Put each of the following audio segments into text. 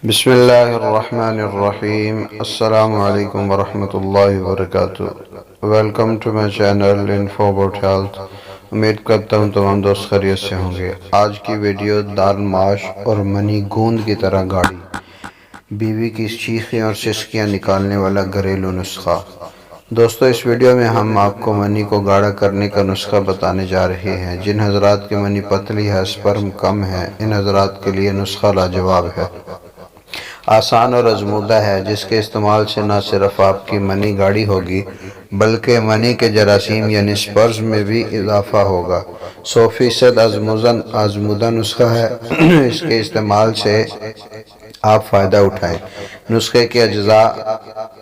بسم اللہ الرحمن الرحیم۔ السلام علیکم ورحمۃ اللہ وبرکاتہ۔ Welcome to my channel info about health. امید کرتا ہوں تمام دوست خیریت سے ہوں گے۔ آج کی ویڈیو دال ماش اور منی گوند کی طرح گاڑی، بیوی کی چیخیں اور سسکیاں نکالنے والا گھریلو نسخہ۔ دوستو، اس ویڈیو میں ہم آپ کو منی کو گاڑھا کرنے کا نسخہ بتانے جا رہے ہیں۔ جن حضرات کی منی پتلی ہے، سپرم کم ہے، ان حضرات کے لیے نسخہ لاجواب ہے، آسان اور آزمودہ ہے، جس کے استعمال سے نہ صرف آپ کی منی گاڑھی ہوگی بلکہ منی کے جراثیم یعنی سپرز میں بھی اضافہ ہوگا۔ 100% آزمودہ نسخہ ہے۔ اس کے استعمال سے آپ فائدہ اٹھائیں۔ نسخے کے اجزاء: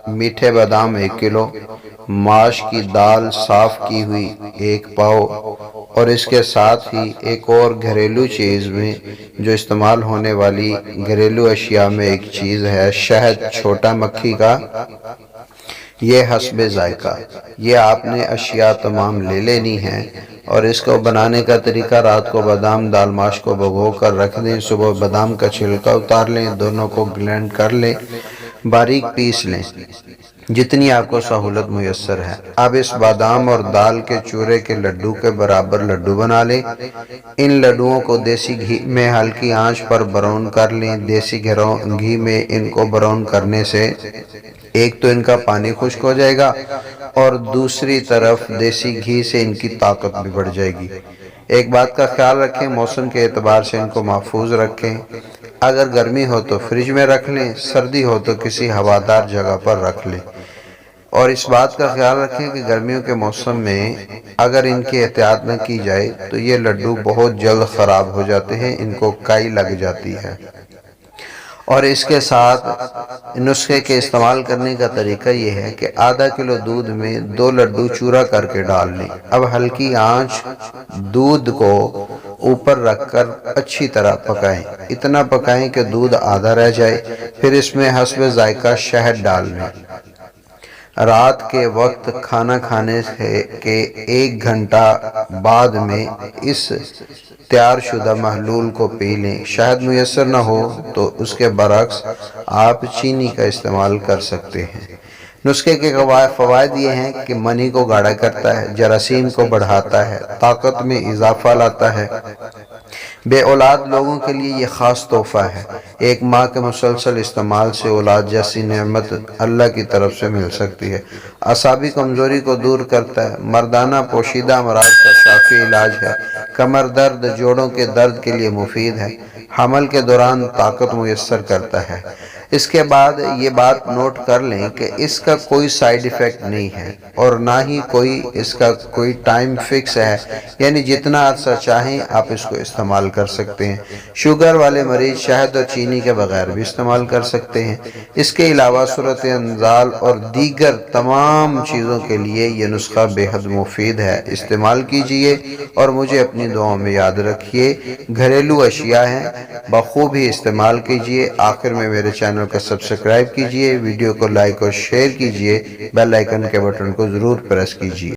میٹھے بادام 1 کلو، ماش کی دال صاف کی ہوئی 1 پاؤ، اور اس کے ساتھ ہی ایک اور گھریلو چیز میں جو استعمال ہونے والی گھریلو اشیاء میں ایک چیز ہے، شہد چھوٹا مکھی کا، یہ حسب ذائقہ۔ یہ آپ نے اشیاء تمام لے لینی ہیں، اور اس کو بنانے کا طریقہ: رات کو بادام دال ماش کو بھگو کر رکھ دیں، صبح بادام کا چھلکا اتار لیں، دونوں کو بلینڈ کر لیں، باریک پیس لیں، جتنی آپ کو سہولت میسر ہے۔ اب اس بادام اور دال کے چورے کے لڈو کے برابر لڈو بنا لیں۔ ان لڈوؤں کو دیسی گھی میں ہلکی آنچ پر براؤن کر لیں۔ دیسی گھی میں ان کو براؤن کرنے سے ایک تو ان کا پانی خشک ہو جائے گا، اور دوسری طرف دیسی گھی سے ان کی طاقت بھی بڑھ جائے گی۔ ایک بات کا خیال رکھیں، موسم کے اعتبار سے ان کو محفوظ رکھیں۔ اگر گرمی ہو تو فریج میں رکھ لیں، سردی ہو تو کسی ہوادار جگہ پر رکھ لیں۔ اور اس بات کا خیال رکھیں کہ گرمیوں کے موسم میں اگر ان کی احتیاط نہ کی جائے تو یہ لڈو بہت جلد خراب ہو جاتے ہیں، ان کو کائی لگ جاتی ہے۔ اور اس کے ساتھ نسخے کے استعمال کرنے کا طریقہ یہ ہے کہ آدھا کلو دودھ میں 2 لڈو چورا کر کے ڈال لیں۔ اب ہلکی آنچ دودھ کو اوپر رکھ کر اچھی طرح پکائیں، اتنا پکائیں کہ دودھ آدھا رہ جائے، پھر اس میں حسب ذائقہ شہد ڈال لیں۔ رات کے وقت کھانا کھانے کے 1 گھنٹہ بعد میں اس تیار شدہ محلول کو پی لیں۔ شہد میسر نہ ہو تو اس کے برعکس آپ چینی کا استعمال کر سکتے ہیں۔ نسخے کے فوائد یہ ہیں کہ منی کو گاڑھا کرتا ہے، جراثیم کو بڑھاتا ہے، طاقت میں اضافہ لاتا ہے۔ بے اولاد لوگوں کے لیے یہ خاص تحفہ ہے۔ ایک ماں کے مسلسل استعمال سے اولاد جیسی نعمت اللہ کی طرف سے مل سکتی ہے۔ اعصابی کمزوری کو دور کرتا ہے، مردانہ پوشیدہ امراض کا شافی علاج ہے، کمر درد، جوڑوں کے درد کے لیے مفید ہے، حمل کے دوران طاقت میسر کرتا ہے۔ اس کے بعد یہ بات نوٹ کر لیں کہ اس کا کوئی سائیڈ ایفیکٹ نہیں ہے، اور نہ ہی اس کا کوئی ٹائم فکس ہے، یعنی جتنا عرصہ چاہیں آپ اس کو استعمال کر سکتے ہیں۔ شوگر والے مریض شہد اور چینی کے بغیر بھی استعمال کر سکتے ہیں۔ اس کے علاوہ صورت انزال اور دیگر تمام چیزوں کے لیے یہ نسخہ بے حد مفید ہے۔ استعمال کیجئے اور مجھے اپنی دعاؤں میں یاد رکھیے۔ گھریلو اشیاء ہیں، بخوبی استعمال کیجئے۔ آخر میں میرے چینل کو سبسکرائب کیجئے، ویڈیو کو لائک اور شیئر کیجئے، بیل آئیکن کے بٹن کو ضرور پریس کیجئے۔